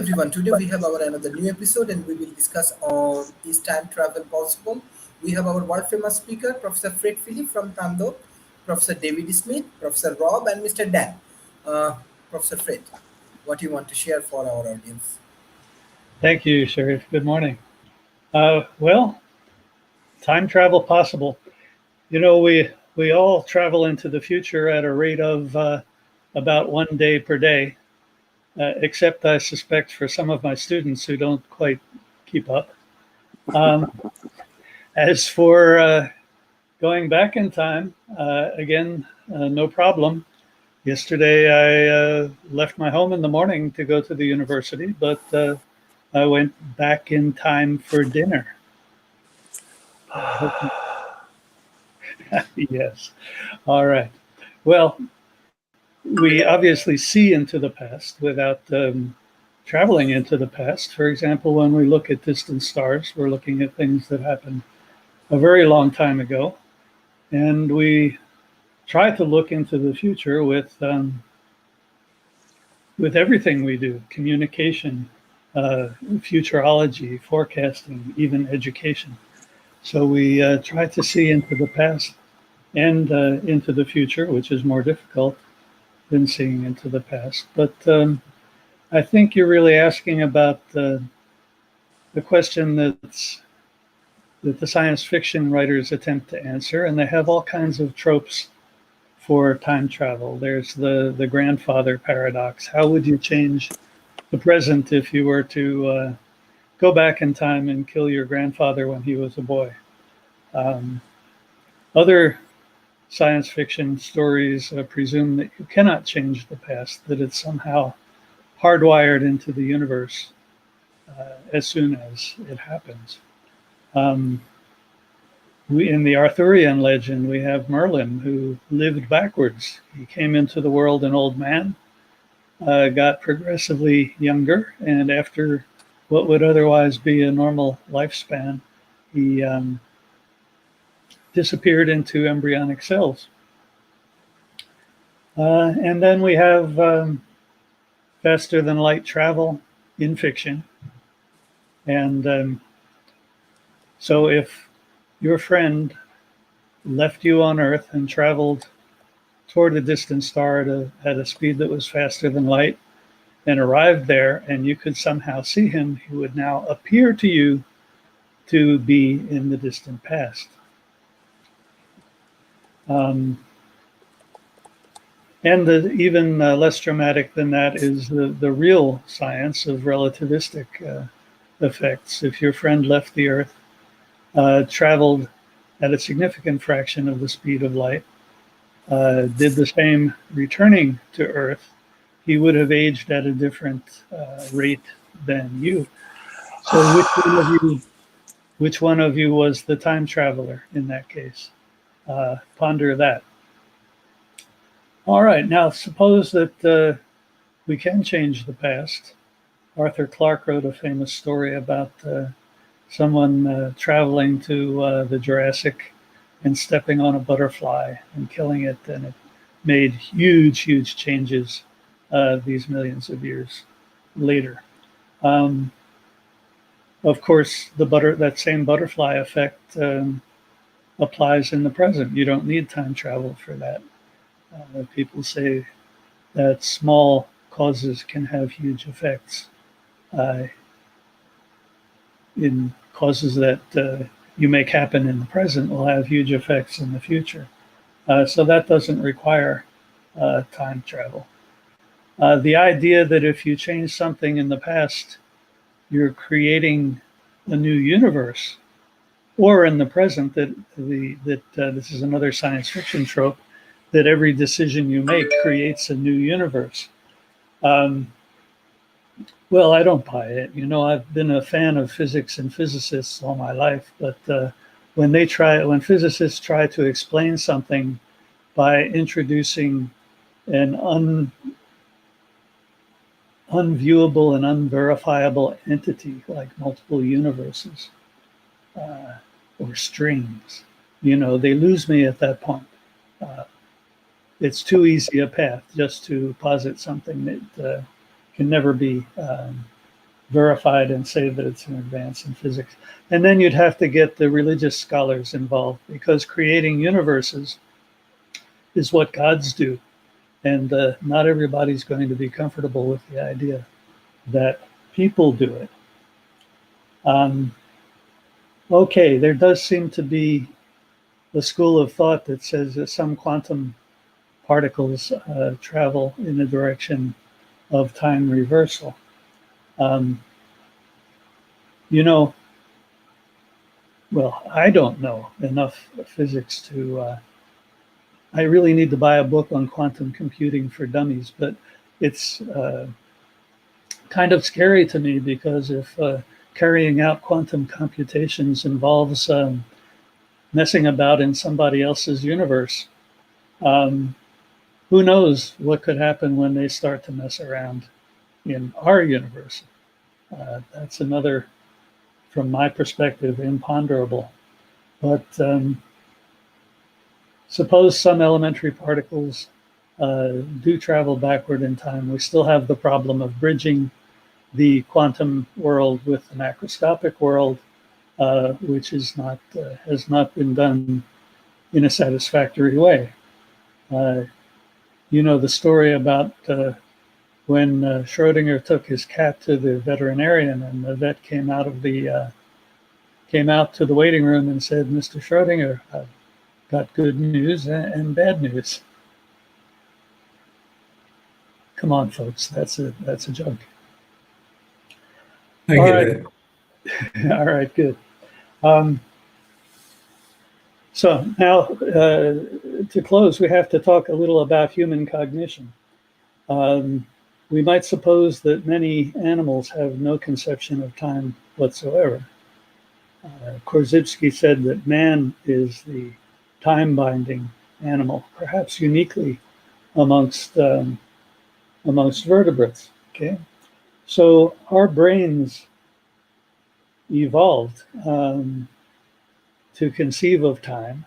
everyone. Today we have our another new episode and we will discuss on is time travel possible. We have our world famous speaker, Professor Fred Philip from Tando, Professor David Smith, Professor Rob, and Mr. Dan. Professor Fred, what do you want to share for our audience? Thank you, Sharif. Good morning. Well, time travel possible. You know, we all travel into the future at a rate of about 1 day per day, except I suspect for some of my students who don't quite keep up. Um, as for going back in time, again, no problem. Yesterday, I left my home in the morning to go to the university, but I went back in time for dinner. Yes. All right. Well, we obviously see into the past without traveling into the past. For example, when we look at distant stars, we're looking at things that happened a very long time ago. And we try to look into the future with everything we do, communication, futurology, forecasting, even education. So we try to see into the past and into the future, which is more difficult than seeing into the past. But I think you're really asking about the question that the science fiction writers attempt to answer, and they have all kinds of tropes for time travel. There's the grandfather paradox. How would you change the present if you were to go back in time and kill your grandfather when he was a boy? Other science fiction stories presume that you cannot change the past, that it's somehow hardwired into the universe as soon as it happens. In the Arthurian legend, we have Merlin, who lived backwards. He came into the world an old man, got progressively younger, and after what would otherwise be a normal lifespan, he disappeared into embryonic cells. And then we have faster than light travel in fiction. And so if your friend left you on Earth and traveled toward a distant star at a speed that was faster than light and arrived there, and you could somehow see him, he would now appear to you to be in the distant past. And even less dramatic than that is the real science of relativistic effects. If your friend left the Earth, traveled at a significant fraction of the speed of light, did the same returning to Earth, he would have aged at a different rate than you. So which one of you was the time traveler in that case? Ponder that. All right, now suppose that we can change the past. Arthur Clarke wrote a famous story about someone traveling to the Jurassic and stepping on a butterfly and killing it, and it made huge, huge changes these millions of years later. Of course, that same butterfly effect applies in the present. You don't need time travel for that. People say that small causes can have huge effects in causes that you make happen in the present will have huge effects in the future. So that doesn't require time travel. The idea that if you change something in the past, you're creating a new universe, or in the present, that this is another science fiction trope, that every decision you make creates a new universe. Well, I don't buy it. You know, I've been a fan of physics and physicists all my life, but when physicists try to explain something by introducing an unviewable and unverifiable entity like multiple universes or strings, you know, they lose me at that point. It's too easy a path just to posit something that can never be verified and say that it's an advance in physics. And then you'd have to get the religious scholars involved because creating universes is what gods do. And not everybody's going to be comfortable with the idea that people do it. Um, okay, there does seem to be a school of thought that says that some quantum particles travel in the direction of time reversal. Um, you know, well, I don't know enough physics to. I really need to buy a book on quantum computing for dummies, but it's kind of scary to me because if carrying out quantum computations involves messing about in somebody else's universe, um, who knows what could happen when they start to mess around in our universe. That's another, from my perspective, imponderable. But suppose some elementary particles do travel backward in time. We still have the problem of bridging the quantum world with the macroscopic world, which is not has not been done in a satisfactory way. Uh, you know the story about when Schrodinger took his cat to the veterinarian, and the vet came out to the waiting room and said, "Mr. Schrodinger, I've got good news and bad news." Come on, folks, that's a joke. I get it. All right, good. So now, to close, we have to talk a little about human cognition. We might suppose that many animals have no conception of time whatsoever. Korzybski said that man is the time-binding animal, perhaps uniquely amongst vertebrates. Okay, so our brains evolved to conceive of time.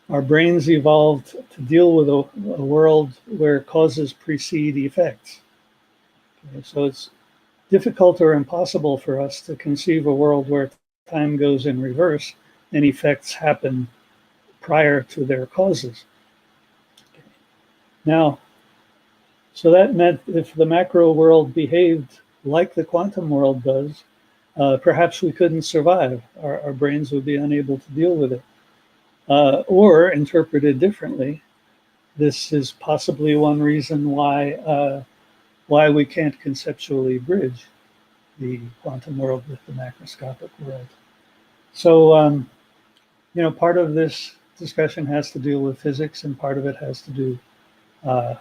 Our brains evolved to deal with a world where causes precede effects. Okay, so it's difficult or impossible for us to conceive a world where time goes in reverse and effects happen prior to their causes. Okay. Now, so that meant if the macro world behaved like the quantum world does, perhaps we couldn't survive. Our brains would be unable to deal with it. Or interpreted differently, this is possibly one reason why we can't conceptually bridge the quantum world with the macroscopic world. So, part of this discussion has to do with physics, and part of it has to do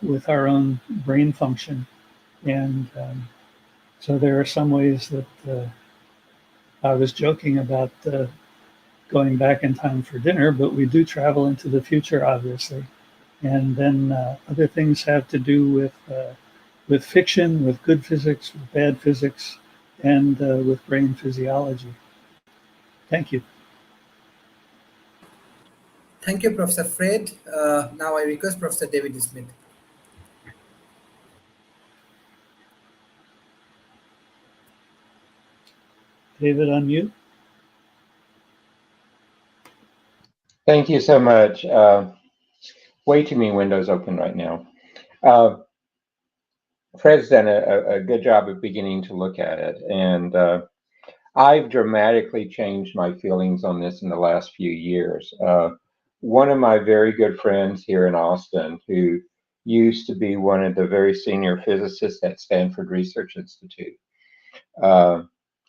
with our own brain function. And so there are some ways that I was joking about going back in time for dinner, but we do travel into the future, obviously. And then other things have to do with fiction, with good physics, with bad physics, and with brain physiology. Thank you. Thank you, Professor Fred. Now I request Professor David Smith. David, unmute. Thank you so much. Way too many windows open right now. Fred's done a good job of beginning to look at it, and I've dramatically changed my feelings on this in the last few years. One of my very good friends here in Austin, who used to be one of the very senior physicists at Stanford Research Institute,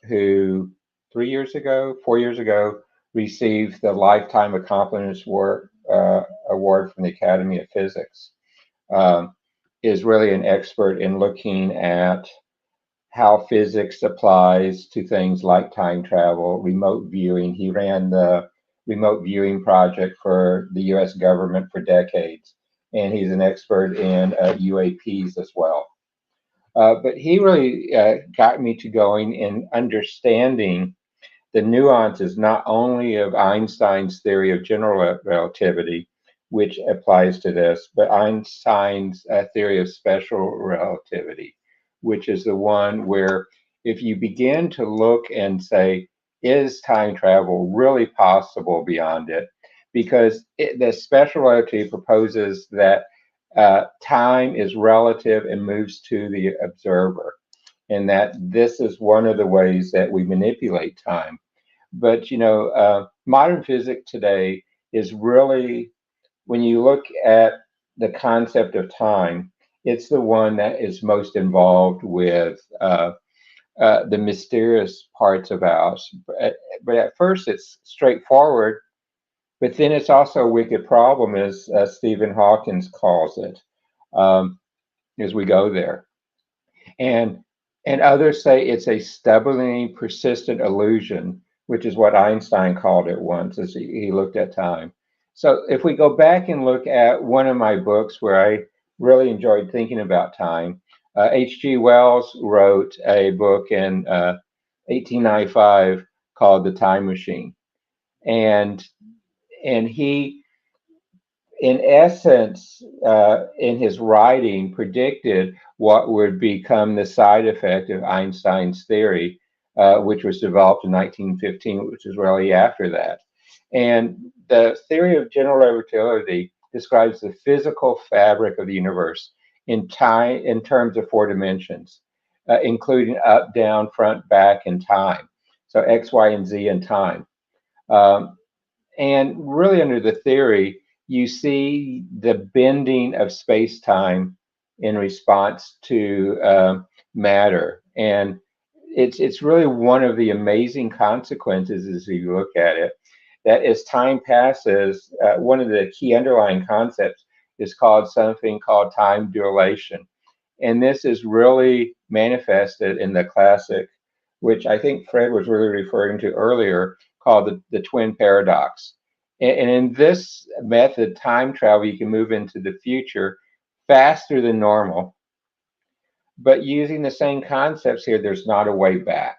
who 4 years ago, received the Lifetime Accomplishment Award from the Academy of Physics, is really an expert in looking at how physics applies to things like time travel, remote viewing. He ran the remote viewing project for the US government for decades, and he's an expert in UAPs as well. But he really got me to going in understanding the nuances not only of Einstein's theory of general relativity, which applies to this, but Einstein's theory of special relativity, which is the one where if you begin to look and say, is time travel really possible beyond it? Because the special relativity proposes that time is relative and moves to the observer, and that this is one of the ways that we manipulate time. But modern physics today is really, when you look at the concept of time, it's the one that is most involved with the mysterious parts of us. But at first, it's straightforward, but then it's also a wicked problem, as Stephen Hawking calls it, um, as we go there. And others say it's a stubbornly persistent illusion, which is what Einstein called it once as he looked at time. So if we go back and look at one of my books where I really enjoyed thinking about time, H.G. Wells wrote a book in 1895 called The Time Machine. And he, in essence, in his writing, predicted what would become the side effect of Einstein's theory, which was developed in 1915, which is really after that. And the theory of general relativity describes the physical fabric of the universe in time, in terms of four dimensions, including up, down, front, back, and time. So X, Y, and Z in time. Um, and really, under the theory, you see the bending of space time in response to matter. And it's really one of the amazing consequences as you look at it, that as time passes, one of the key underlying concepts is called something called time dilation. And this is really manifested in the classic, which I think Fred was really referring to earlier, called the twin paradox. And in this method, time travel, you can move into the future faster than normal. But using the same concepts here, there's not a way back.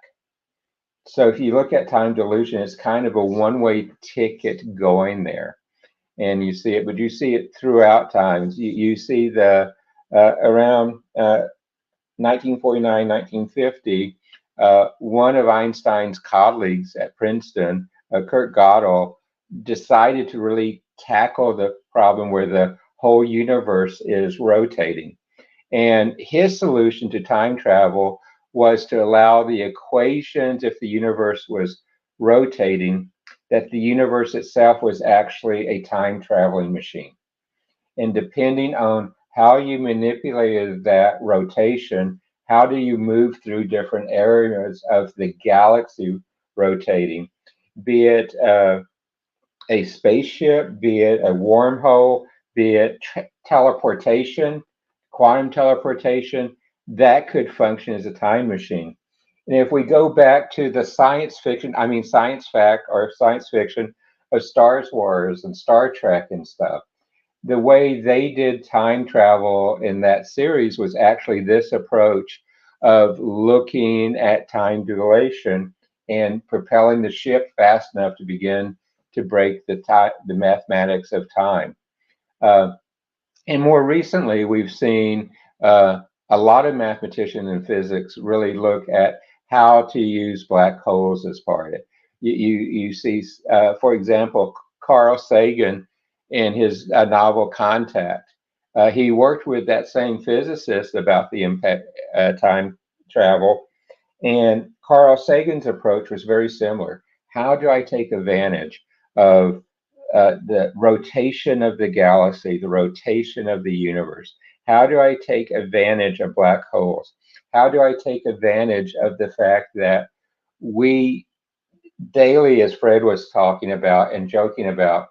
So if you look at time dilution, it's kind of a one-way ticket going there. And you see it, but you see it throughout times. You see the around 1949, 1950, one of Einstein's colleagues at Princeton, Kurt Gödel, decided to really tackle the problem where the whole universe is rotating. And his solution to time travel was to allow the equations, if the universe was rotating, that the universe itself was actually a time traveling machine. And depending on how you manipulated that rotation, how do you move through different areas of the galaxy rotating, be it a spaceship, be it a wormhole, be it teleportation, quantum teleportation, that could function as a time machine. And if we go back to the science fiction, I mean science fact or science fiction of Star Wars and Star Trek and stuff, the way they did time travel in that series was actually this approach of looking at time dilation and propelling the ship fast enough to begin to break the mathematics of time. Uh, and more recently, we've seen a lot of mathematicians and physics really look at how to use black holes as part of it. You see, for example, Carl Sagan in his novel Contact. He worked with that same physicist about the impact time travel, and Carl Sagan's approach was very similar. How do I take advantage of the rotation of the galaxy, the rotation of the universe? How do I take advantage of black holes? How do I take advantage of the fact that we daily, as Fred was talking about and joking about,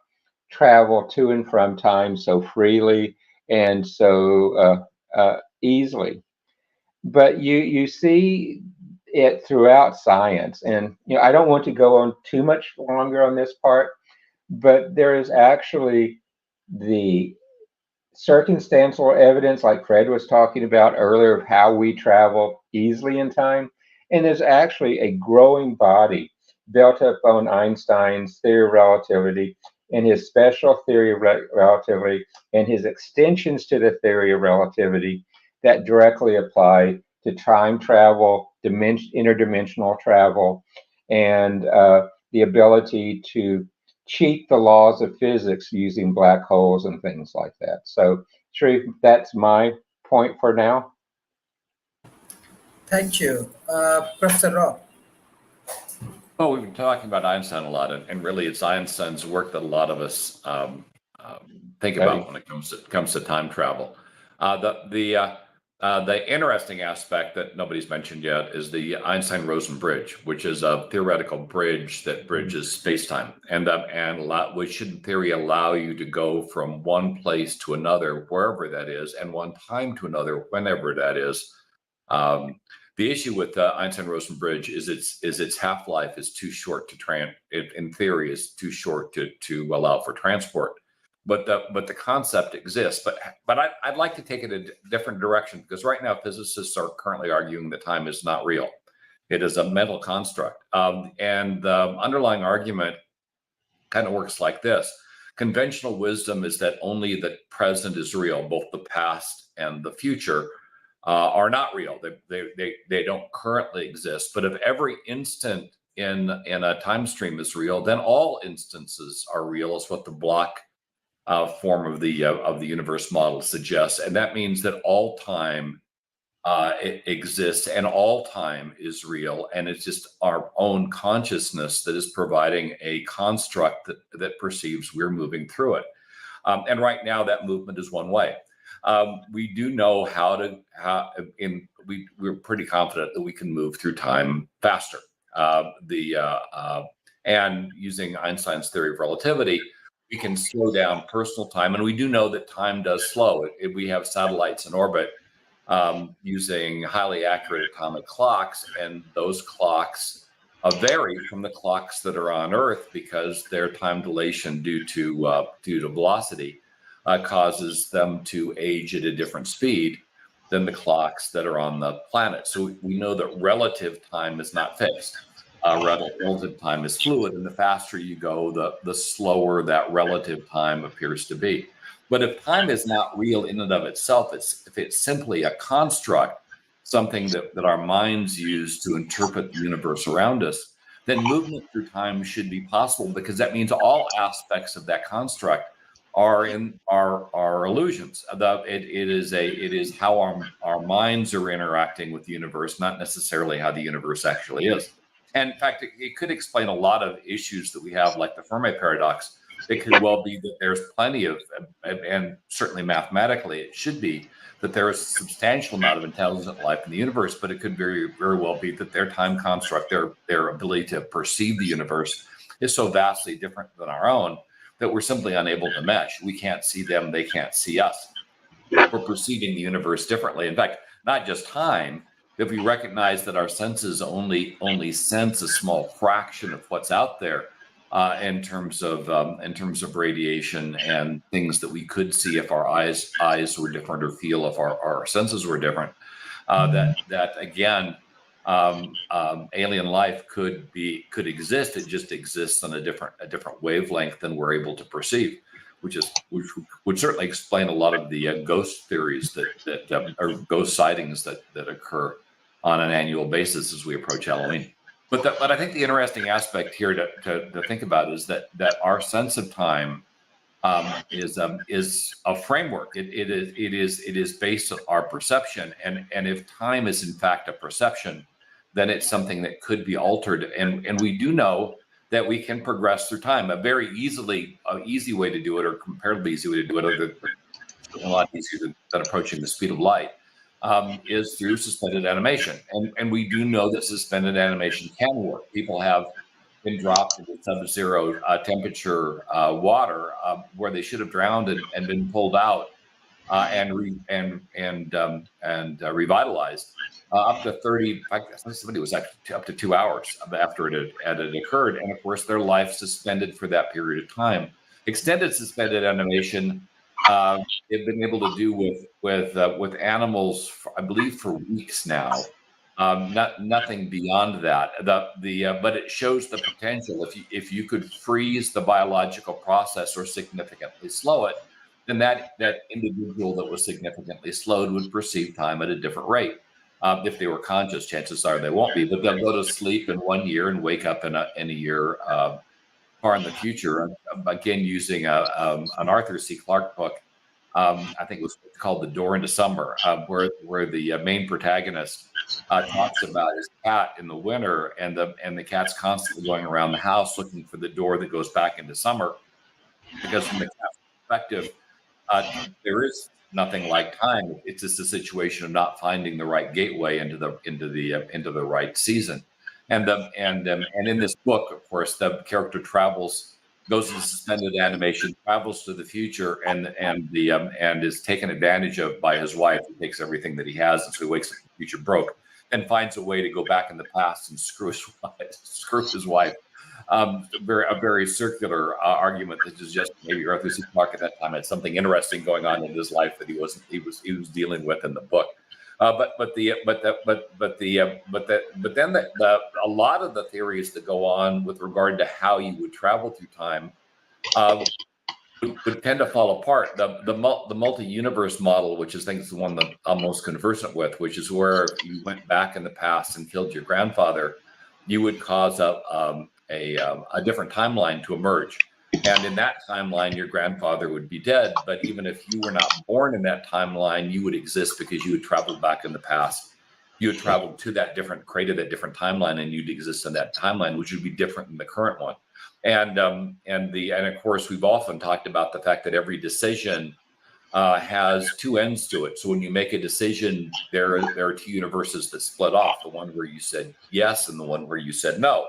travel to and from time so freely and so easily? But you see it throughout science, and I don't want to go on too much longer on this part, but there is actually the circumstantial evidence, like Fred was talking about earlier, of how we travel easily in time. And there's actually a growing body built up on Einstein's theory of relativity and his special theory of relativity and his extensions to the theory of relativity that directly apply to time travel, interdimensional travel, and the ability to cheat the laws of physics using black holes and things like that. So, Sharif, that's my point for now. Thank you. Professor Rob. Well, we've been talking about Einstein a lot, and really it's Einstein's work that a lot of us think about when it comes to time travel. The interesting aspect that nobody's mentioned yet is the Einstein-Rosen bridge, which is a theoretical bridge that bridges space-time, which should in theory allow you to go from one place to another, wherever that is, and one time to another, whenever that is. The issue with the Einstein-Rosen bridge is its half-life is too short in theory, is too short to allow for transport. But the concept exists. But I'd like to take it a different direction, because right now physicists are currently arguing that time is not real. It is a mental construct. And the underlying argument kind of works like this. Conventional wisdom is that only the present is real, both the past and the future are not real. They don't currently exist. But if every instant in a time stream is real, then all instances are real, is what the block form of the universe model suggests. And that means that all time exists and all time is real. And it's just our own consciousness that is providing a construct that perceives we're moving through it. And right now that movement is one way. We do know we're pretty confident that we can move through time faster. And using Einstein's theory of relativity, we can slow down personal time. And we do know that time does slow. We have satellites in orbit using highly accurate atomic clocks, and those clocks vary from the clocks that are on Earth because their time dilation due to velocity causes them to age at a different speed than the clocks that are on the planet. So we know that relative time is not fixed. Relative time is fluid, and the faster you go, the slower that relative time appears to be. But if time is not real in and of itself, if it's simply a construct, something that our minds use to interpret the universe around us, then movement through time should be possible, because that means all aspects of that construct are illusions. It is how our minds are interacting with the universe, not necessarily how the universe actually is. And in fact, it could explain a lot of issues that we have, like the Fermi paradox. It could well be that there's plenty of, and certainly mathematically it should be, that there is a substantial amount of intelligent life in the universe, but it could very, very well be that their time construct, their ability to perceive the universe is so vastly different than our own that we're simply unable to mesh. We can't see them, they can't see us. We're perceiving the universe differently. In fact, not just time. If we recognize that our senses only sense a small fraction of what's out there in terms of radiation and things that we could see if our eyes were different, or feel if our senses were different, that again, alien life could exist. It just exists on a different wavelength than we're able to perceive, which would certainly explain a lot of the ghost theories that or ghost sightings that occur on an annual basis as we approach Halloween. But I think the interesting aspect here to think about is that our sense of time is a framework. It is based on our perception, and if time is in fact a perception, then it's something that could be altered. And we do know that we can progress through time. A very easy way to do it, or comparatively easy way to do it, a lot easier than approaching the speed of light, is through suspended animation. And we do know that suspended animation can work. People have been dropped into sub-zero temperature water where they should have drowned and been pulled out and revitalized up to 30. I guess somebody was actually up to 2 hours after it had occurred, and of course their life suspended for that period of time. Extended suspended animation they've been able to do with animals, I believe, for weeks now. Nothing beyond that. But it shows the potential. If you could freeze the biological process or significantly slow it, then that individual that was significantly slowed would perceive time at a different rate. If they were conscious, chances are they won't be, but they'll go to sleep in 1 year and wake up in a year far in the future. Again, using an Arthur C. Clarke book, I think it was called The Door into Summer, where the main protagonist talks about his cat in the winter, and the cat's constantly going around the house looking for the door that goes back into summer, because from the cat's perspective, there is nothing like time. It's just a situation of not finding the right gateway into the right season. And in this book, of course, the character goes into suspended animation, travels to the future, and is taken advantage of by his wife, who takes everything that he has, and so he wakes up in the future broke, and finds a way to go back in the past and screw his wife. A very circular argument that is just maybe Arthur C. Clarke at that time had something interesting going on in his life that he was dealing with in the book. But then a lot of the theories that go on with regard to how you would travel through time would tend to fall apart. The multi-universe model, which I think is the one that I'm most conversant with, which is where if you went back in the past and killed your grandfather, you would cause a different timeline to emerge. And in that timeline, your grandfather would be dead. But even if you were not born in that timeline, you would exist because you had traveled back in the past. You had traveled to created that different timeline, and you'd exist in that timeline, which would be different than the current one. And of course, we've often talked about the fact that every decision has two ends to it. So when you make a decision, there are two universes that split off: the one where you said yes, and the one where you said no.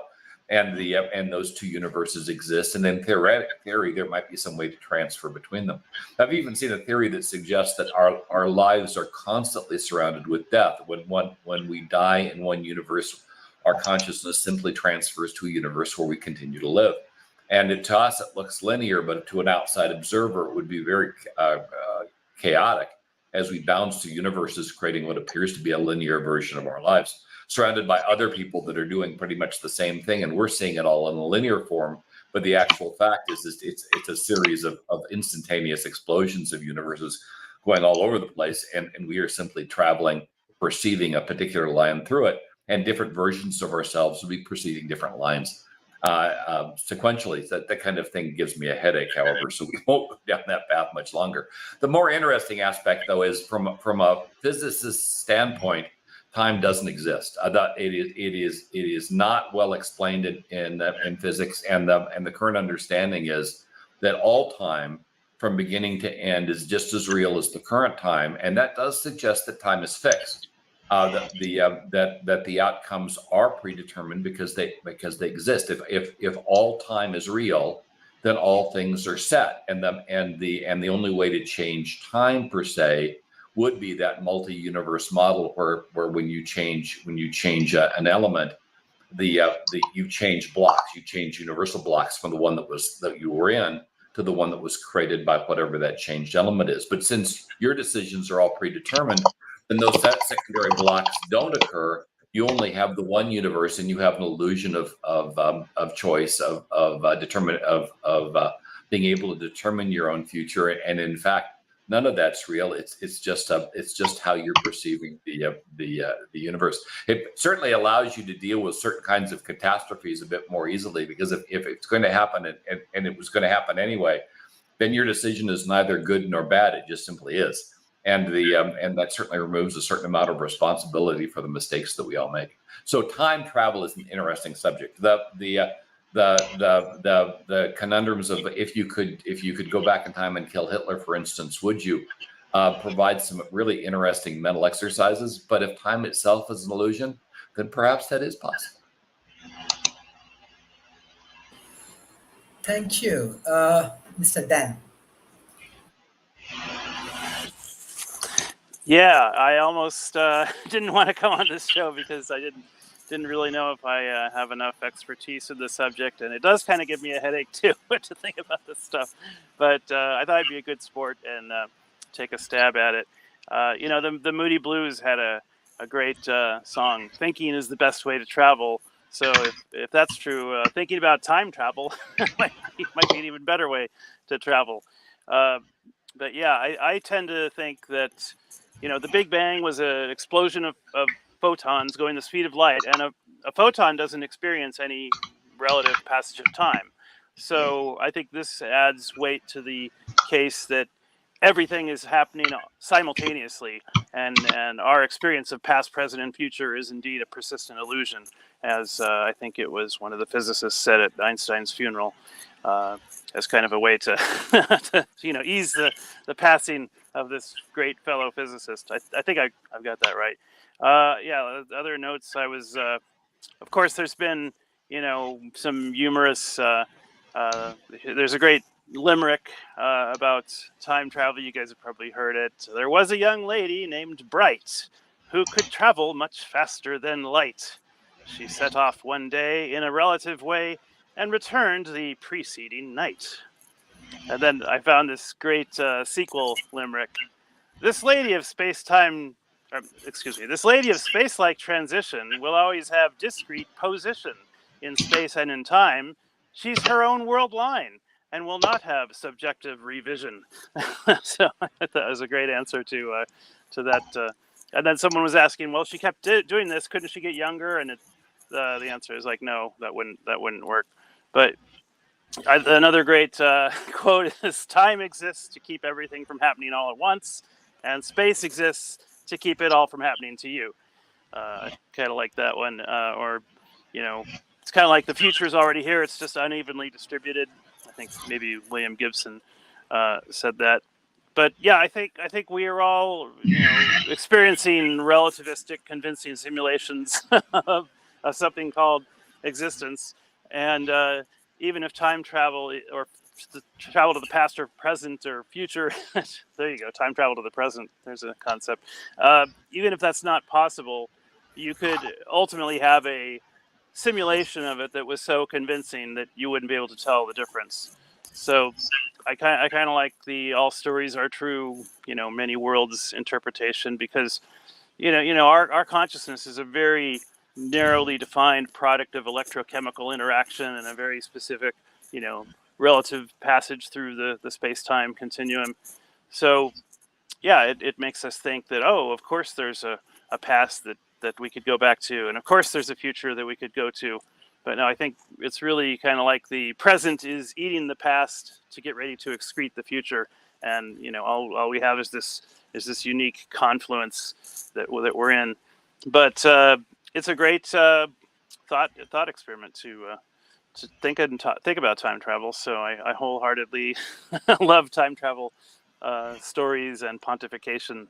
And those two universes exist. And in theory, there might be some way to transfer between them. I've even seen a theory that suggests that our lives are constantly surrounded with death. When we die in one universe, our consciousness simply transfers to a universe where we continue to live. And to us, it looks linear, but to an outside observer, it would be very chaotic as we bounce to universes, creating what appears to be a linear version of our lives, surrounded by other people that are doing pretty much the same thing, and we're seeing it all in a linear form. But the actual fact is it's a series of instantaneous explosions of universes going all over the place, and we are simply traveling, perceiving a particular line through it, and different versions of ourselves will be perceiving different lines sequentially. That kind of thing gives me a headache, however, so we won't go down that path much longer. The more interesting aspect, though, is from a physicist's standpoint, time doesn't exist. It is not well explained in physics, and the current understanding is that all time, from beginning to end, is just as real as the current time, and that does suggest that time is fixed. That the outcomes are predetermined because they exist. If all time is real, then all things are set, and the only way to change time per se would be that multi-universe model where when you change an element, you change blocks, you change universal blocks from the one that you were in to the one that was created by whatever that changed element is. But since your decisions are all predetermined, then those secondary blocks don't occur. You only have the one universe, and you have an illusion of choice, of being able to determine your own future. And in fact, none of that's real. It's just how you're perceiving the universe. It certainly allows you to deal with certain kinds of catastrophes a bit more easily, because if it's going to happen and it was going to happen anyway, then your decision is neither good nor bad. It just simply is. And that certainly removes a certain amount of responsibility for the mistakes that we all make. So time travel is an interesting subject. The conundrums of if you could go back in time and kill Hitler, for instance, would you? Provide some really interesting mental exercises. But if time itself is an illusion, then perhaps that is possible. Thank you, Mr. Dan. Yeah, I almost didn't want to come on this show because I didn't really know if I have enough expertise in the subject, and it does kind of give me a headache too to think about this stuff. But I thought I'd be a good sport and take a stab at it. The Moody Blues had a great song, "Thinking is the best way to travel." So if that's true, thinking about time travel might be an even better way to travel. But yeah, I tend to think that the Big Bang was an explosion of photons going the speed of light, and a photon doesn't experience any relative passage of time. So I think this adds weight to the case that everything is happening simultaneously, and our experience of past, present, and future is indeed a persistent illusion, as I think it was one of the physicists said at Einstein's funeral, as kind of a way to, to ease the passing of this great fellow physicist. I think I've got that right. Yeah, other notes. I was, of course, there's been some humorous. There's a great limerick about time travel. You guys have probably heard it. There was a young lady named Bright who could travel much faster than light. She set off one day in a relative way and returned the preceding night. And then I found this great sequel limerick. This lady of space-time, this lady of space-like transition will always have discrete position in space and in time. She's her own world line and will not have subjective revision. So I thought that was a great answer to that. And then someone was asking, well, she kept doing this. Couldn't she get younger? And the answer is like, no, that wouldn't work. But another great quote is, time exists to keep everything from happening all at once, and space exists to keep it all from happening to you. Kind of like that one. Or, it's kind of like the future is already here. It's just unevenly distributed. I think maybe William Gibson said that. But yeah, I think we are all experiencing relativistic, convincing simulations of something called existence. And even if time travel or travel to the past or present or future, there you go, time travel to the present, there's a concept. Even if that's not possible, you could ultimately have a simulation of it that was so convincing that you wouldn't be able to tell the difference. So I kind of like the all stories are true, many worlds interpretation, because our consciousness is a very narrowly defined product of electrochemical interaction and a very specific relative passage through the space-time continuum. So yeah, it makes us think that, oh, of course there's a past that we could go back to, and of course there's a future that we could go to. But no, I think it's really kind of like the present is eating the past to get ready to excrete the future, and all we have is this unique confluence that we're in. But it's a great thought experiment to think about time travel. So I wholeheartedly love time travel stories and pontification.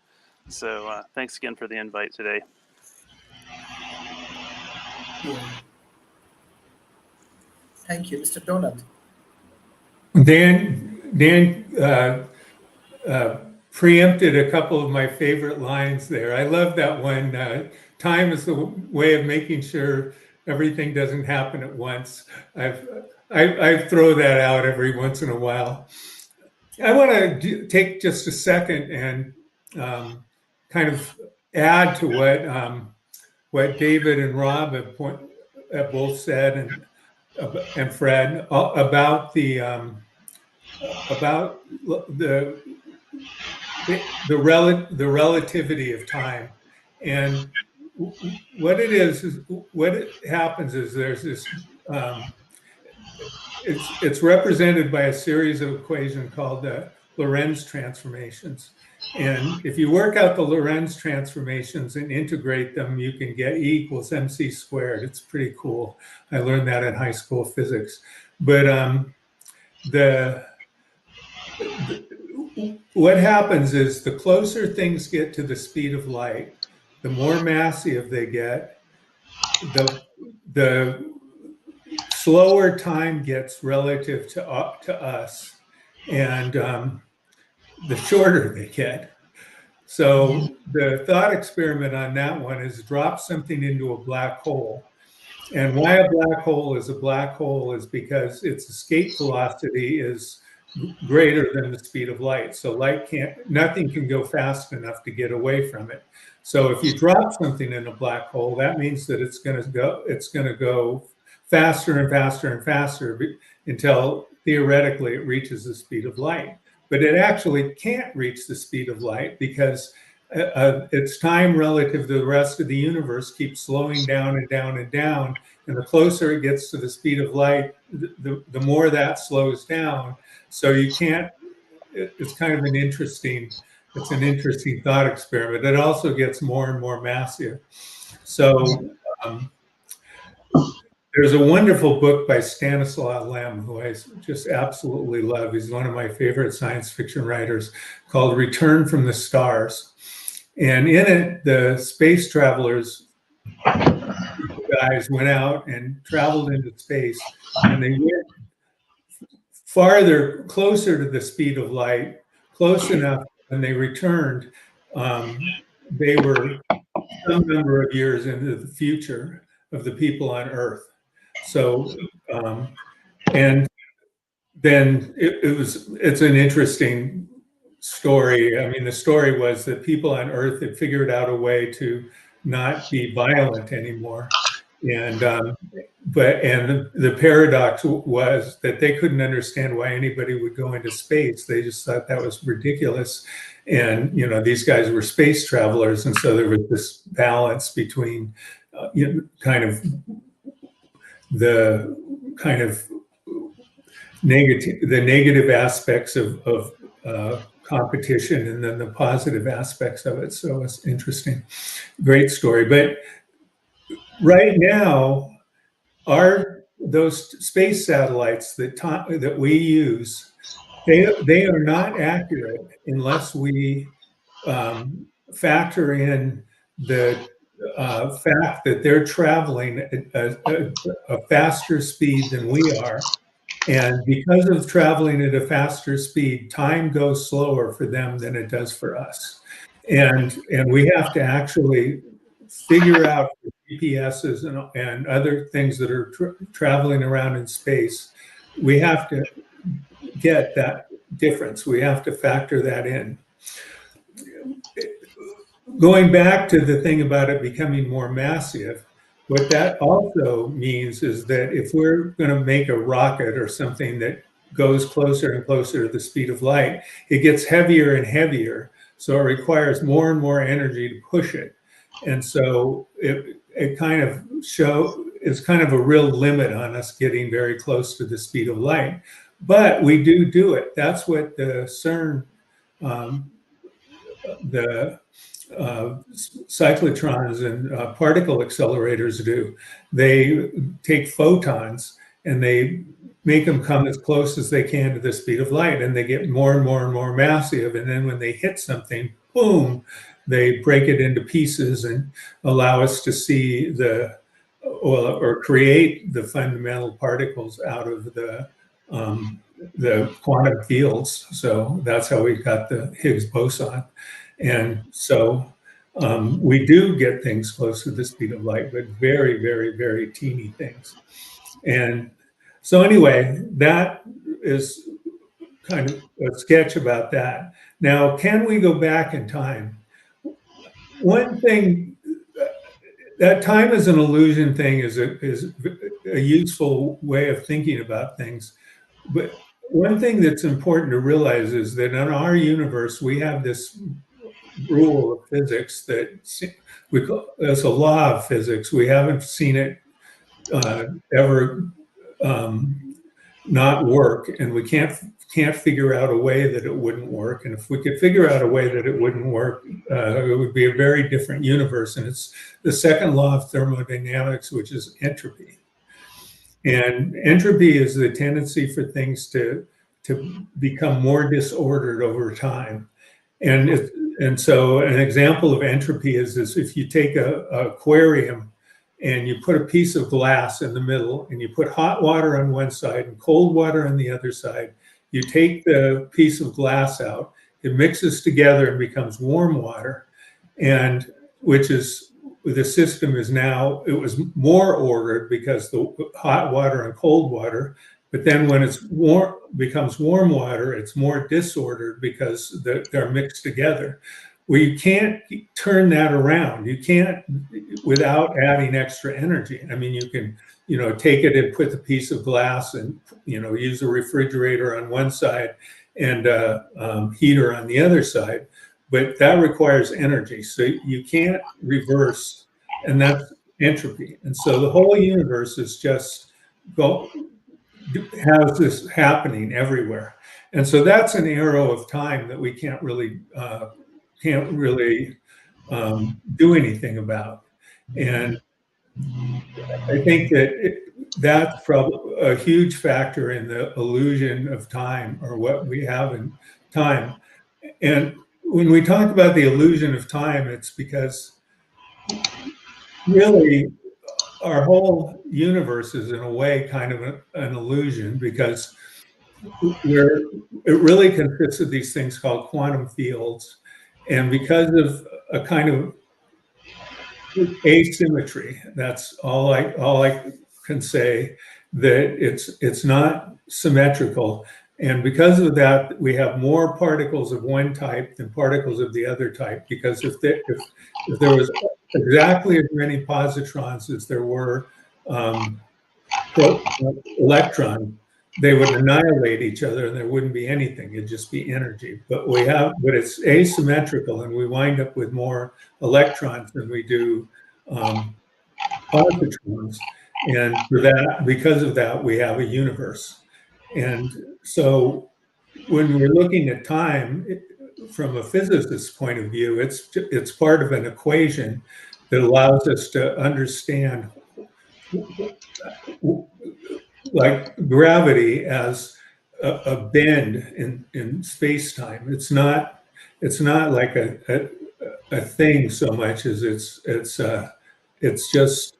So thanks again for the invite today. Yeah. Thank you, Mr. Donald. Dan preempted a couple of my favorite lines there. I love that one. Time is the way of making sure everything doesn't happen at once. I throw that out every once in a while. I want to take just a second and kind of add to what David and Rob have both said, and Fred, about the relativity of time. And what happens is there's this it's represented by a series of equations called the Lorentz transformations. And if you work out the Lorentz transformations and integrate them, you can get E equals mc squared. It's pretty cool. I learned that in high school physics. But what happens is the closer things get to the speed of light, the more massive they get, the slower time gets relative to us, and the shorter they get. So the thought experiment on that one is drop something into a black hole. And why a black hole is because its escape velocity is greater than the speed of light. So nothing can go fast enough to get away from it. So if you drop something in a black hole, that means that it's going to go faster and faster and faster until theoretically it reaches the speed of light. But it actually can't reach the speed of light because its time relative to the rest of the universe keeps slowing down and down and down. And the closer it gets to the speed of light, the more that slows down. So you can't, it's kind of an interesting thought experiment. It also gets more and more massive. So there's a wonderful book by Stanislaw Lem, who I just absolutely love. He's one of my favorite science fiction writers, called Return from the Stars. And in it, the space travelers, guys, went out and traveled into space, and they went farther, closer to the speed of light, close enough when they returned, they were some number of years into the future of the people on Earth. So, and then it's an interesting story. I mean, the story was that people on Earth had figured out a way to not be violent anymore. And the paradox was that they couldn't understand why anybody would go into space. They just thought that was ridiculous. And, you know, these guys were space travelers. And so there was this balance between, kind of the negative aspects of competition, and then the positive aspects of it. So it's interesting. Great story. But right now, those space satellites that we use, they are not accurate unless we factor in the fact that they're traveling at a faster speed than we are. And because of traveling at a faster speed, time goes slower for them than it does for us. And we have to actually figure out GPSs and other things that are traveling around in space. We have to get that difference. We have to factor that in. Going back to the thing about it becoming more massive, what that also means is that if we're going to make a rocket or something that goes closer and closer to the speed of light, it gets heavier and heavier. So it requires more and more energy to push it. And so it kind of it's kind of a real limit on us getting very close to the speed of light. But we do it. That's what the CERN, the cyclotrons and particle accelerators do. They take photons and they make them come as close as they can to the speed of light, and they get more and more and more massive. And then when they hit something, boom, they break it into pieces and allow us to see or create the fundamental particles out of the quantum fields. So that's how we got the Higgs boson. And so we do get things close to the speed of light, but very, very, very teeny things. And so anyway, that is kind of a sketch about that. Now, can we go back in time? One thing, that time as an illusion thing is a useful way of thinking about things. But one thing that's important to realize is that in our universe, we have this rule of physics that it's a law of physics. We haven't seen it ever not work, and we can't figure out a way that it wouldn't work. And if we could figure out a way that it wouldn't work, it would be a very different universe. And it's the second law of thermodynamics, which is entropy. And entropy is the tendency for things to become more disordered over time. And so an example of entropy is this: if you take an aquarium and you put a piece of glass in the middle, and you put hot water on one side and cold water on the other side, you take the piece of glass out, it mixes together and becomes warm water, and the system is now, it was more ordered because the hot water and cold water, but then when it's becomes warm water, it's more disordered because they're mixed together. Well, you can't turn that around. You can't without adding extra energy. I mean, you can, take it and put the piece of glass and, use a refrigerator on one side and a heater on the other side. but that requires energy. So you can't reverse, and that's entropy. And so the whole universe is just has this happening everywhere. And so that's an arrow of time that we can't really do anything about. And I think that that's probably a huge factor in the illusion of time, or what we have in time. And when we talk about the illusion of time, it's because really our whole universe is in a way kind of an illusion, because it really consists of these things called quantum fields. And because of a kind of asymmetry, that's all I can say, that it's not symmetrical. And because of that, we have more particles of one type than particles of the other type. Because if there was exactly as many positrons as there were electrons, they would annihilate each other and there wouldn't be anything. It'd just be energy. But it's asymmetrical, and we wind up with more electrons than we do positrons. And because of that, we have a universe. And so when we're looking at time from a physicist's point of view, it's part of an equation that allows us to understand, like, gravity as a bend in space-time. It's not like a thing so much as it's just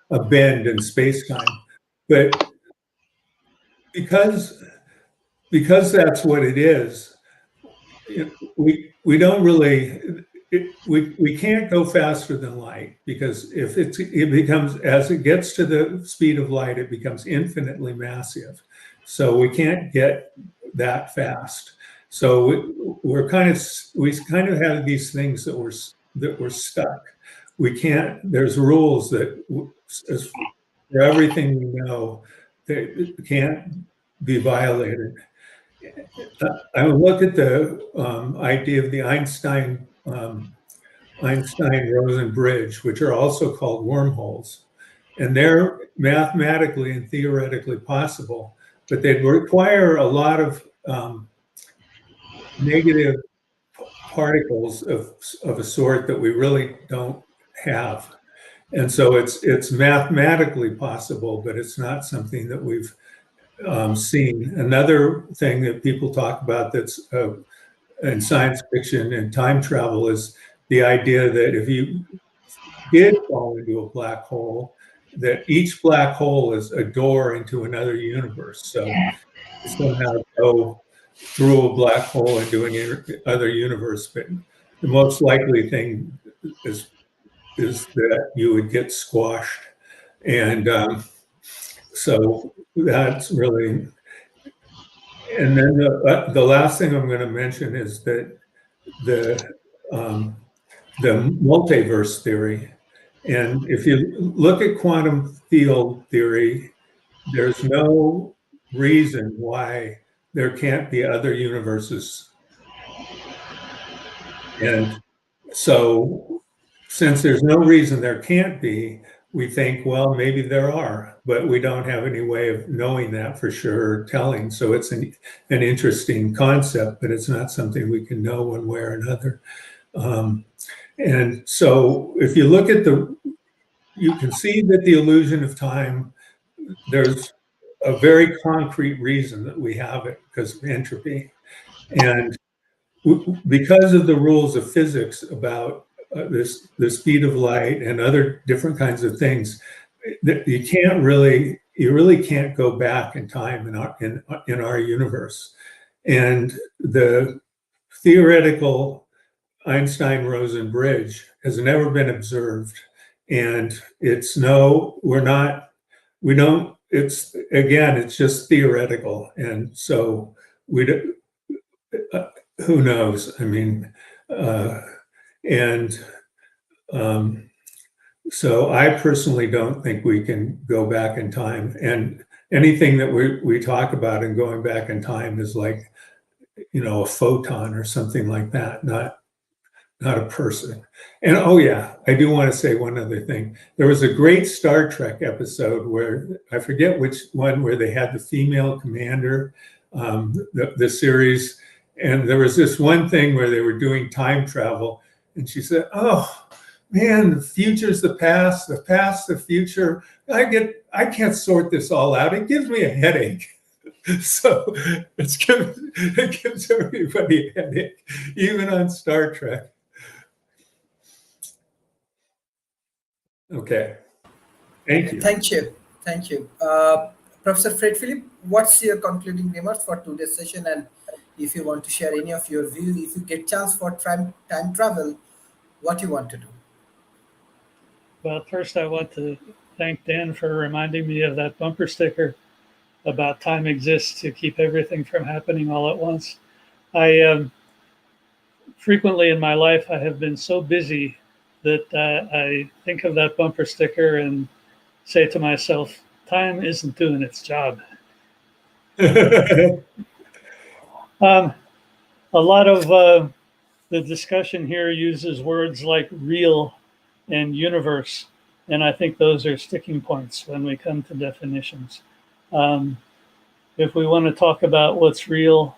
a bend in space-time. But because that's what it is, we don't really, we can't go faster than light, because if it becomes, as it gets to the speed of light, it becomes infinitely massive. So we can't get that fast. So we kind of have these things that we're stuck. We can't. There's rules that, for everything we know, that can't be violated. I would look at the idea of the Einstein-Rosen bridge, which are also called wormholes. And they're mathematically and theoretically possible, but they'd require a lot of negative particles of a sort that we really don't have. And so it's mathematically possible, but it's not something that we've seen. Another thing that people talk about that's in science fiction and time travel is the idea that if you did fall into a black hole, that each black hole is a door into another universe. So you somehow go through a black hole into another universe. But the most likely thing is that you would get squashed. And so that's really, and then the last thing I'm going to mention is that the multiverse theory. And if you look at quantum field theory, there's no reason why there can't be other universes. And so, since there's no reason there can't be, we think, well, maybe there are, but we don't have any way of knowing that for sure or telling. So it's an interesting concept, but it's not something we can know one way or another. And so if you look at you can see that the illusion of time, there's a very concrete reason that we have it, because of entropy. And because of the rules of physics about the speed of light and other different kinds of things, that you really can't go back in time in our universe. And the theoretical Einstein-Rosen bridge has never been observed, and it's just theoretical. And so who knows? I mean, so I personally don't think we can go back in time. And anything that we talk about in going back in time is like a photon or something like that, not a person. And oh yeah, I do want to say one other thing. There was a great Star Trek episode where I forget which one, where they had the female commander, the series, and there was this one thing where they were doing time travel, and she said, "Oh man, the future's the past, the future. I can't sort this all out. It gives me a headache." So it gives everybody a headache, even on Star Trek. Okay. Thank you. Thank you. Thank you. Professor Fred Philip, what's your concluding remarks for today's session? And if you want to share any of your views, if you get chance for time travel, what you want to do? Well, first I want to thank Dan for reminding me of that bumper sticker about time exists to keep everything from happening all at once. I frequently in my life, I have been so busy that I think of that bumper sticker and say to myself, time isn't doing its job. A lot of the discussion here uses words like real and universe, and I think those are sticking points when we come to definitions. If we want to talk about what's real,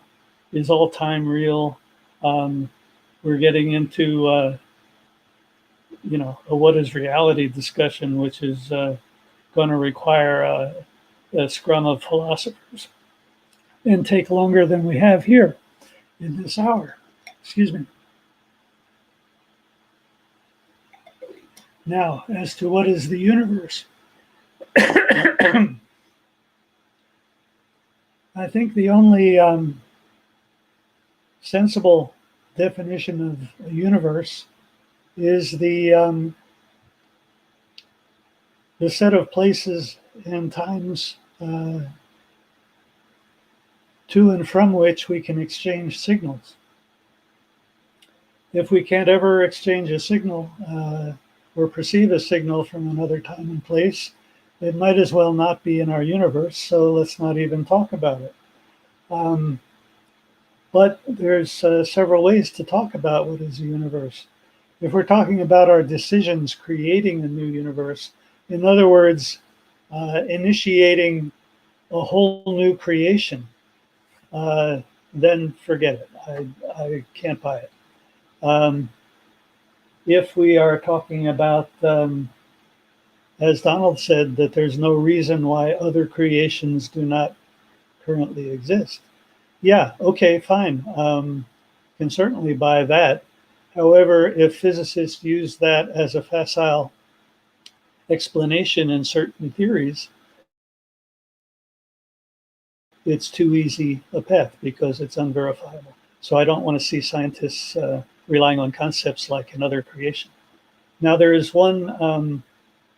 is all time real? We're getting into a what is reality discussion, which is going to require a scrum of philosophers and take longer than we have here in this hour. Excuse me. Now, as to what is the universe, I think the only sensible definition of a universe is the set of places and times to and from which we can exchange signals. If we can't ever exchange a signal or perceive a signal from another time and place, it might as well not be in our universe, so let's not even talk about it. But there's several ways to talk about what is a universe. If we're talking about our decisions creating a new universe, in other words, initiating a whole new creation, then forget it. I can't buy it. If we are talking about, as Donald said, that there's no reason why other creations do not currently exist. Yeah, okay, fine. Can certainly buy that. However, if physicists use that as a facile explanation in certain theories, it's too easy a path because it's unverifiable. So I don't want to see scientists relying on concepts like another creation. Now, there is one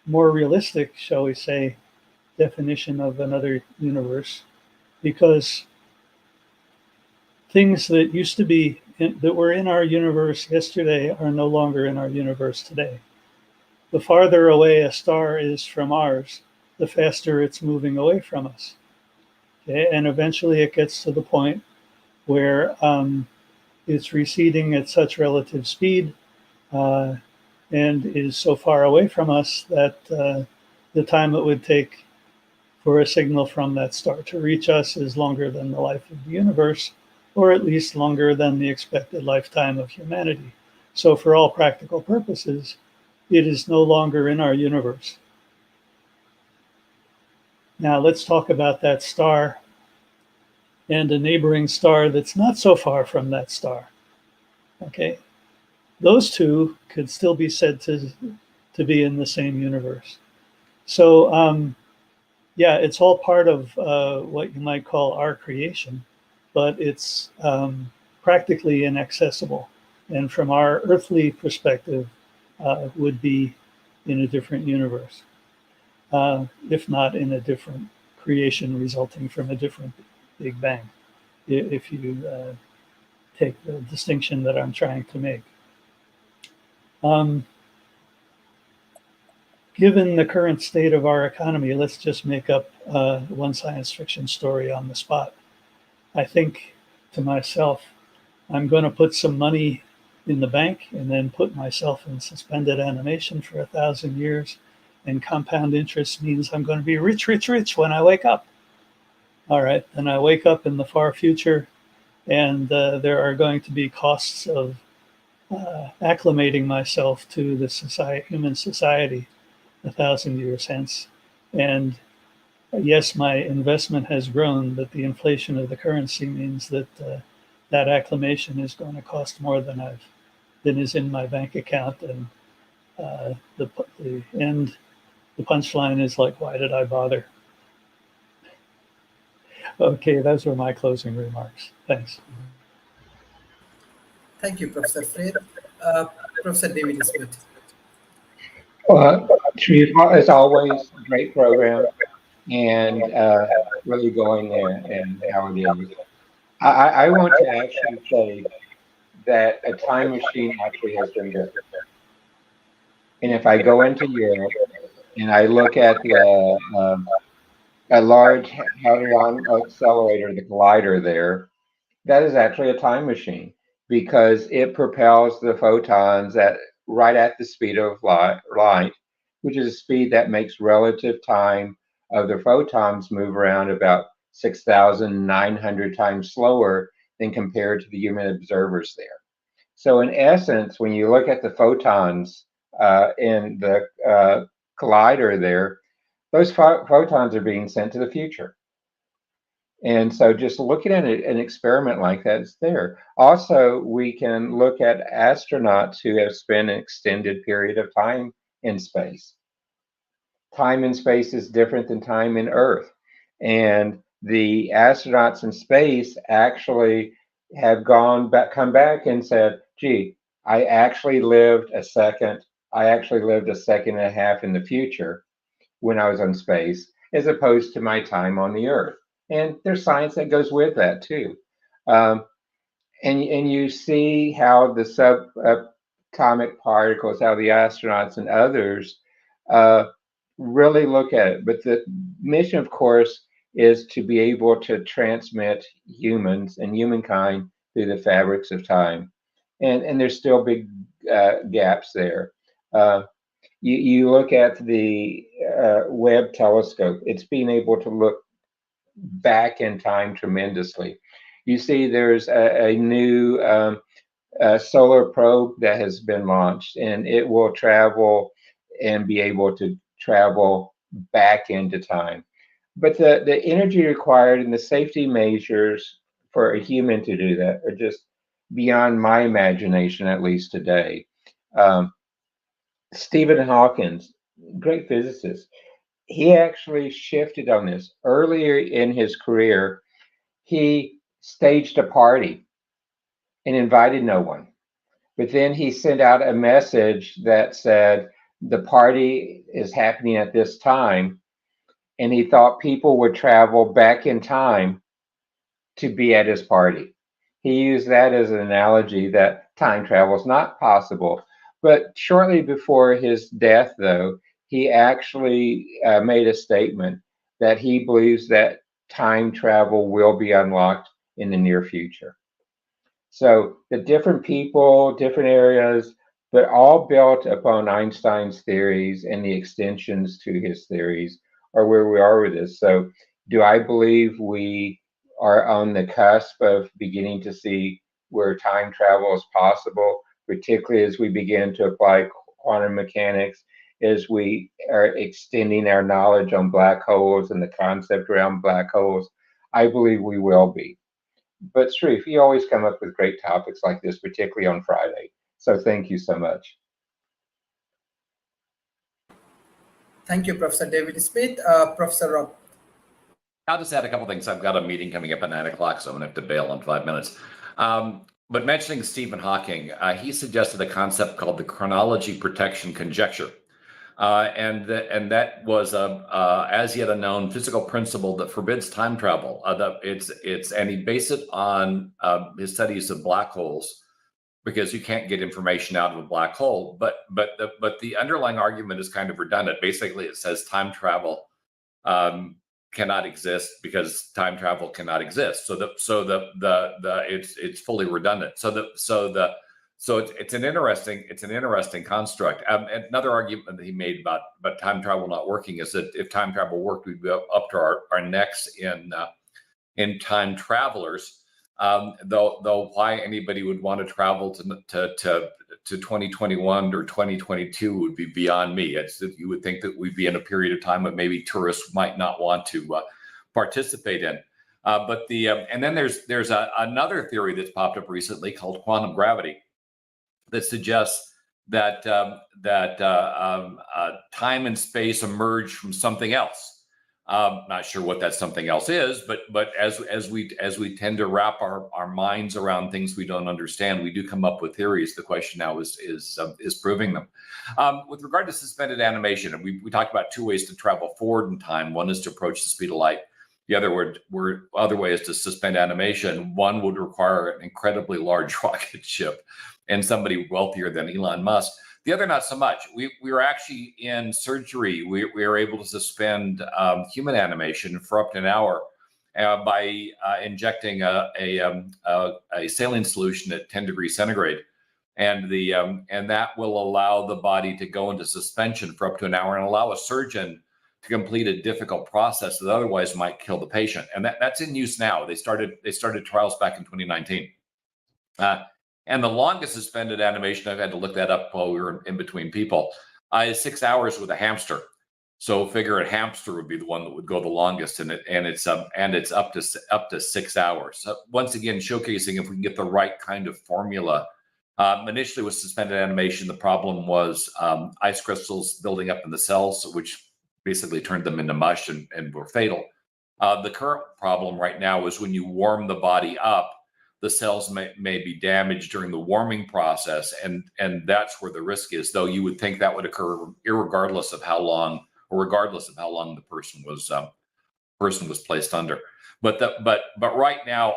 more realistic, shall we say, definition of another universe, because things that used to be that were in our universe yesterday are no longer in our universe today. The farther away a star is from ours, the faster it's moving away from us. Okay? And eventually it gets to the point where it's receding at such relative speed and is so far away from us that the time it would take for a signal from that star to reach us is longer than the life of the universe, or at least longer than the expected lifetime of humanity. So for all practical purposes, it is no longer in our universe. Now let's talk about that star and a neighboring star that's not so far from that star. Okay, those two could still be said to be in the same universe. So yeah, it's all part of what you might call our creation, but it's practically inaccessible. And from our earthly perspective, would be in a different universe, if not in a different creation resulting from a different Big Bang, if you take the distinction that I'm trying to make. Given the current state of our economy, let's just make up one science fiction story on the spot. I think to myself, I'm going to put some money in the bank and then put myself in suspended animation for 1,000 years. And compound interest means I'm going to be rich, rich, rich when I wake up. All right, then I wake up in the far future, and there are going to be costs of acclimating myself to the human society 1,000 years hence. And yes, my investment has grown, but the inflation of the currency means that that acclimation is going to cost more than is in my bank account. And the punchline is like, why did I bother? Okay, those were my closing remarks. Thanks. Thank you, Professor Fred. Uh, Professor David Smith. Sharif, as always, great program, and really going there and how it is. I want to actually say that a time machine actually has been built. And if I go into Europe and I look at a large hadron accelerator, the collider there, that is actually a time machine because it propels the photons right at the speed of light, which is a speed that makes relative time of the photons move around about 6,900 times slower than compared to the human observers there. So in essence, when you look at the photons in the collider there, those photons are being sent to the future. And so just looking at an experiment like that is there. Also, we can look at astronauts who have spent an extended period of time in space. Time in space is different than time in Earth. And the astronauts in space actually have come back and said, gee, I actually lived a second and a half in the future when I was in space, as opposed to my time on the Earth. And there's science that goes with that too. And you see how the subatomic particles, how the astronauts and others really look at it. But the mission, of course, is to be able to transmit humans and humankind through the fabrics of time. And there's still big gaps there. You look at the Webb telescope, it's being able to look back in time tremendously. You see there's a new solar probe that has been launched, and it will travel and be able to travel back into time. But the energy required and the safety measures for a human to do that are just beyond my imagination, at least today. Stephen Hawking, great physicist, he actually shifted on this. Earlier in his career, he staged a party and invited no one. But then he sent out a message that said, the party is happening at this time. And he thought people would travel back in time to be at his party. He used that as an analogy that time travel is not possible. But shortly before his death, though, he actually made a statement that he believes that time travel will be unlocked in the near future. So the different people, different areas, but all built upon Einstein's theories and the extensions to his theories are where we are with this. So do I believe we are on the cusp of beginning to see where time travel is possible, particularly as we begin to apply quantum mechanics, as we are extending our knowledge on black holes and the concept around black holes? I believe we will be. But Sharif, you always come up with great topics like this, particularly on Friday. So thank you so much. Thank you, Professor David Smith. Professor Rob. I'll just add a couple things. I've got a meeting coming up at 9 o'clock, so I'm going to have to bail in 5 minutes. But mentioning Stephen Hawking, he suggested a concept called the chronology protection conjecture. And that was a as yet unknown physical principle that forbids time travel. And he based it on his studies of black holes, because you can't get information out of a black hole. But the underlying argument is kind of redundant. Basically, it says time travel cannot exist because time travel cannot exist. So it's fully redundant. So it's an interesting construct. Another argument that he made about time travel not working is that if time travel worked, we'd be up to our necks in time travelers. Though why anybody would want to travel to 2021 or 2022 would be beyond me. You would think that we'd be in a period of time that maybe tourists might not want to participate in. And then there's another theory that's popped up recently called quantum gravity that suggests that time and space emerge from something else. Not sure what that something else is, but as we tend to wrap our minds around things we don't understand, we do come up with theories. The question now is proving them. With regard to suspended animation, and we talked about two ways to travel forward in time. One is to approach the speed of light. The other way is to suspend animation. One would require an incredibly large rocket ship and somebody wealthier than Elon Musk. The other, not so much. We were actually in surgery. We were able to suspend human animation for up to an hour by injecting a saline solution at 10 degrees centigrade, and that will allow the body to go into suspension for up to an hour and allow a surgeon to complete a difficult process that otherwise might kill the patient. And that's in use now. They started trials back in 2019. And the longest suspended animation, I've had to look that up while we were in between people, is 6 hours with a hamster. So figure a hamster would be the one that would go the longest, and it's up to 6 hours. So once again, showcasing if we can get the right kind of formula. Initially with suspended animation, the problem was ice crystals building up in the cells, which basically turned them into mush and were fatal. The current problem right now is when you warm the body up, the cells may be damaged during the warming process, and that's where the risk is. Though you would think that would occur regardless of how long the person was placed under. But right now,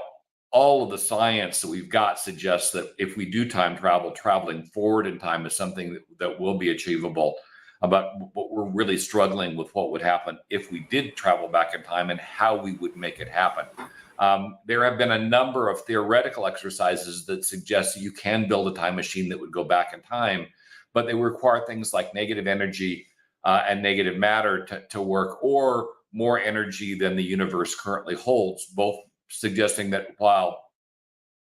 all of the science that we've got suggests that if we do time travel, traveling forward in time is something that will be achievable. But we're really struggling with what would happen if we did travel back in time and how we would make it happen. There have been a number of theoretical exercises that suggest that you can build a time machine that would go back in time, but they require things like negative energy and negative matter to work, or more energy than the universe currently holds, both suggesting that while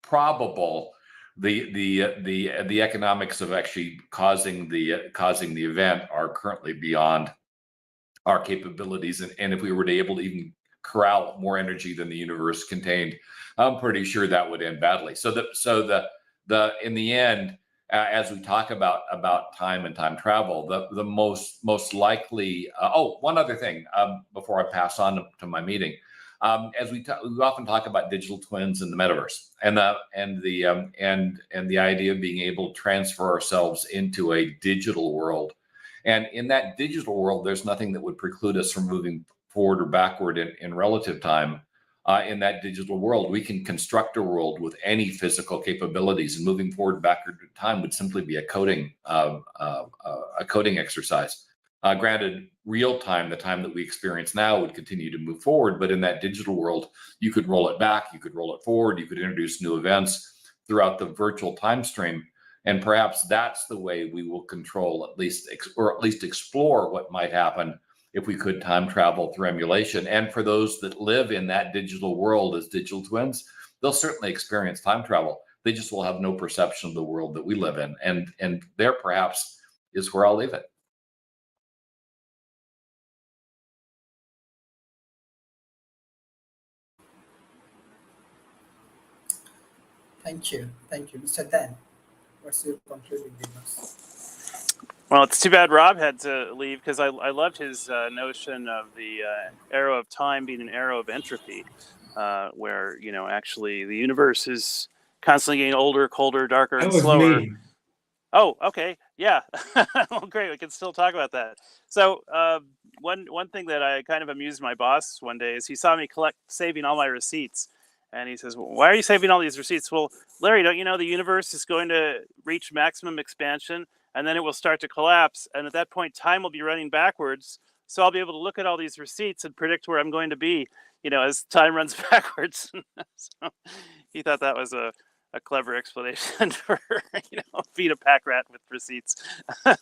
probable, the economics of actually causing the event are currently beyond our capabilities. And if we were to able to even corral more energy than the universe contained, I'm pretty sure that would end badly. So in the end, as we talk about time and time travel, the most likely. One other thing before I pass on to my meeting. As we often talk about digital twins and the metaverse, and the idea of being able to transfer ourselves into a digital world, and in that digital world, there's nothing that would preclude us from moving forward or backward in relative time. In that digital world, we can construct a world with any physical capabilities, and moving forward, backward in time would simply be a coding exercise. Granted, real time, the time that we experience now, would continue to move forward, but in that digital world, you could roll it back, you could roll it forward, you could introduce new events throughout the virtual time stream, and perhaps that's the way we will control, at least explore what might happen if we could time travel through emulation. And for those that live in that digital world as digital twins, they'll certainly experience time travel. They just will have no perception of the world that we live in, and there perhaps is where I'll leave it. Thank you, Mr. Dan. What's your concluding remarks? Well, it's too bad Rob had to leave, because I loved his notion of the arrow of time being an arrow of entropy, where actually the universe is constantly getting older, colder, darker, and slower. Me. Oh, okay, yeah. Well, great. We can still talk about that. So one thing that I kind of amused my boss one day is he saw me saving all my receipts. And he says, well, why are you saving all these receipts? Well, Larry, don't you know the universe is going to reach maximum expansion, and then it will start to collapse. And at that point, time will be running backwards. So I'll be able to look at all these receipts and predict where I'm going to be, as time runs backwards. So he thought that was a clever explanation for, feed a pack rat with receipts.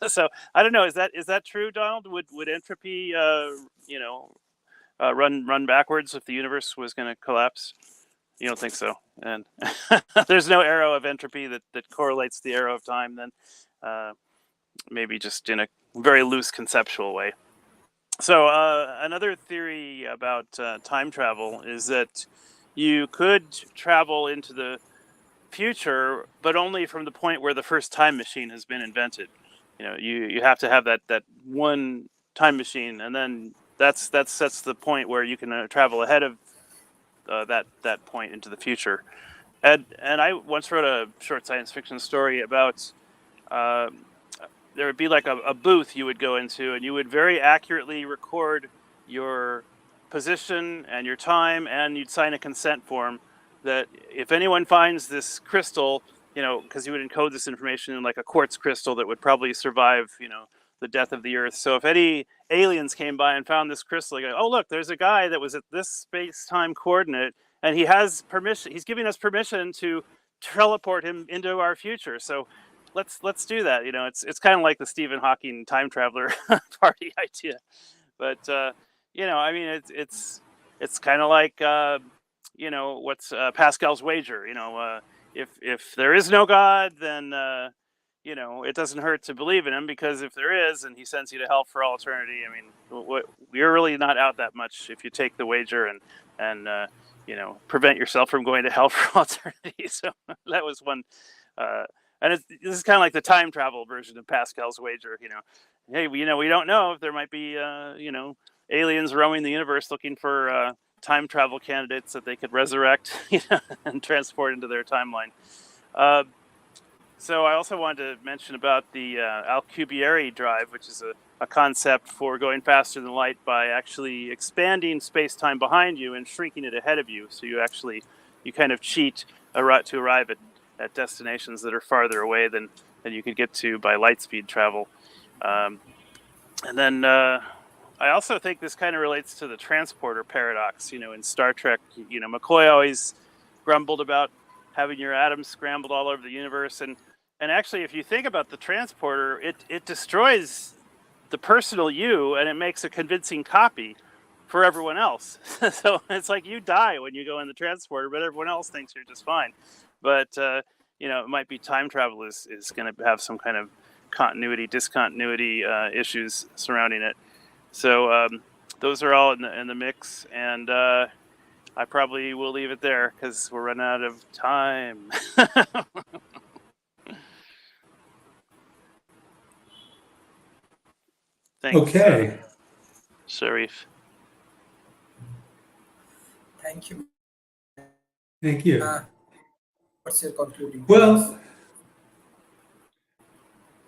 So I don't know. Is that true, Donald? Would entropy, run backwards if the universe was going to collapse? You don't think so? And there's no arrow of entropy that correlates the arrow of time. Then maybe just in a very loose conceptual way. So another theory about time travel is that you could travel into the future, but only from the point where the first time machine has been invented. You have to have that one time machine, and then that's the point where you can travel ahead of that point into the future. And I once wrote a short science fiction story about there would be like a booth you would go into, and you would very accurately record your position and your time, and you'd sign a consent form that if anyone finds this crystal, because you would encode this information in like a quartz crystal that would probably survive, the death of the Earth. So if any aliens came by and found this crystal, they go, oh, look, there's a guy that was at this space-time coordinate, and he has permission. He's giving us permission to teleport him into our future. So let's do that. It's kind of like the Stephen Hawking time traveler party idea. But I mean, it's kind of like what's Pascal's wager. If there is no God, then it doesn't hurt to believe in him, because if there is, and he sends you to hell for all eternity, I mean, you're really not out that much if you take the wager and prevent yourself from going to hell for all eternity. So that was one. And this is kind of like the time travel version of Pascal's wager. Hey, we don't know if there might be aliens roaming the universe looking for time travel candidates that they could resurrect and transport into their timeline. So I also wanted to mention about the Alcubierre drive, which is a concept for going faster than light by actually expanding space-time behind you and shrinking it ahead of you. So you kind of cheat to arrive at destinations that are farther away than you could get to by light speed travel. And then I also think this kind of relates to the transporter paradox. In Star Trek, McCoy always grumbled about having your atoms scrambled all over the universe. And actually, if you think about the transporter, it destroys the personal you, and it makes a convincing copy for everyone else. So it's like you die when you go in the transporter, but everyone else thinks you're just fine. But it might be time travel is going to have some kind of discontinuity issues surrounding it. So those are all in the mix, and I probably will leave it there because we're running out of time. Thanks. Okay. Sharif. Thank you. Thank you. What's your concluding? Well,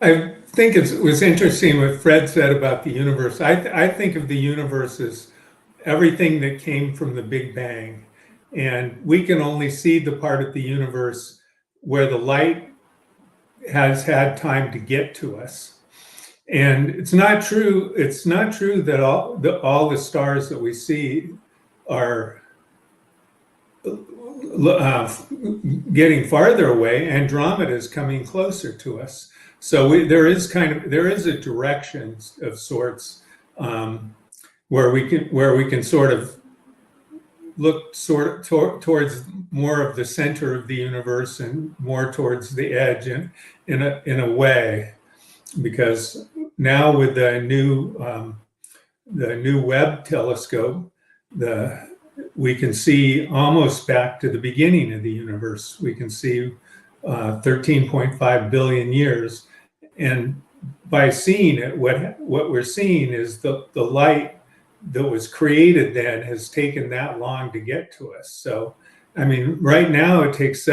I think it was interesting what Fred said about the universe. I think of the universe as everything that came from the Big Bang. And we can only see the part of the universe where the light has had time to get to us. And it's not true that all the stars that we see are getting farther away. Andromeda is coming closer to us. So there is a direction of sorts where we can sort of look towards more of the center of the universe and more towards the edge in a way, because now with the new Webb telescope, we can see almost back to the beginning of the universe. We can see 13.5 billion years. And by seeing it, what we're seeing is the light that was created then has taken that long to get to us. So, I mean, right now it takes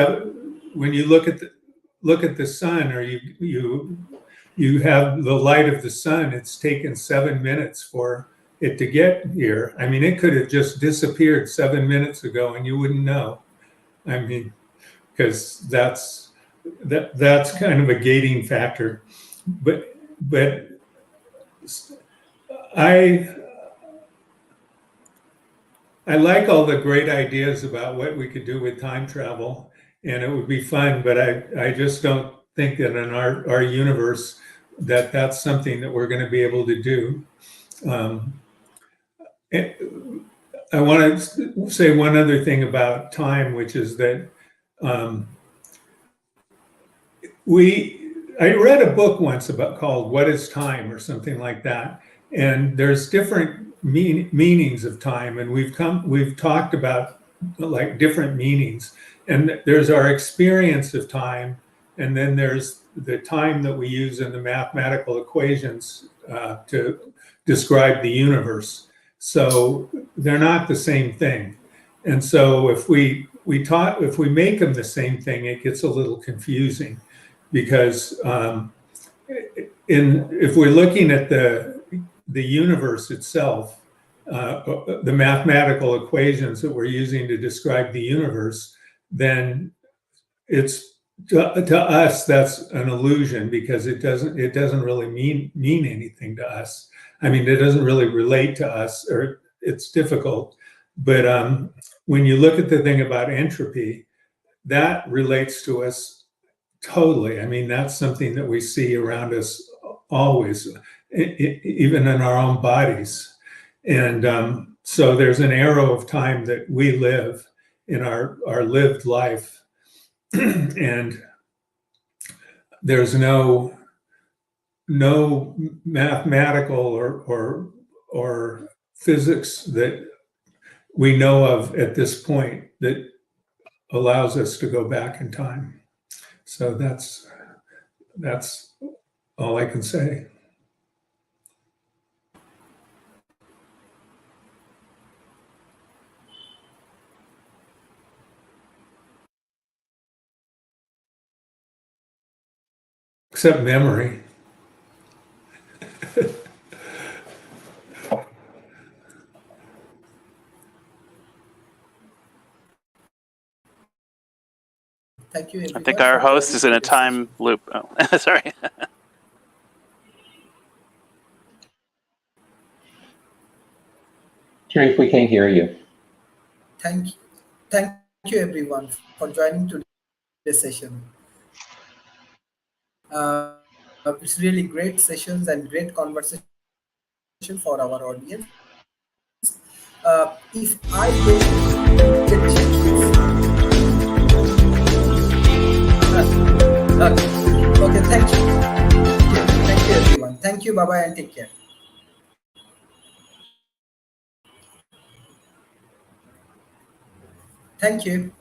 when you look at the sun, or you have the light of the sun, it's taken 7 minutes for it to get here. I mean, it could have just disappeared 7 minutes ago and you wouldn't know. I mean, because that's kind of a gating factor. But I like all the great ideas about what we could do with time travel, and it would be fun, but I just don't think that in our universe that's something that we're going to be able to do. I want to say one other thing about time, which is that I read a book once called "What Is Time" or something like that, and there's different meanings of time, and we've talked about like different meanings, and there's our experience of time, and then there's the time that we use in the mathematical equations to describe the universe. So they're not the same thing, and so if we make them the same thing, it gets a little confusing, because if we're looking at the universe itself, the mathematical equations that we're using to describe the universe, then it's to us that's an illusion, because it doesn't really mean anything to us. I mean, it doesn't really relate to us, or it's difficult. But when you look at the thing about entropy, that relates to us totally. I mean, that's something that we see around us always, even in our own bodies. And so there's an arrow of time that we live in our lived life, and there's no mathematical or physics that we know of at this point that allows us to go back in time. So that's all I can say. Except memory. Thank you, I everyone, think our for host joining is in a today's session. time loop. Oh, sorry. Sharif, we can't hear you. Thank you, everyone, for joining today's session. It's really great sessions and great conversation for our audience. If I don't get okay, thank you. Thank you, everyone. Thank you, bye-bye, and take care. Thank you.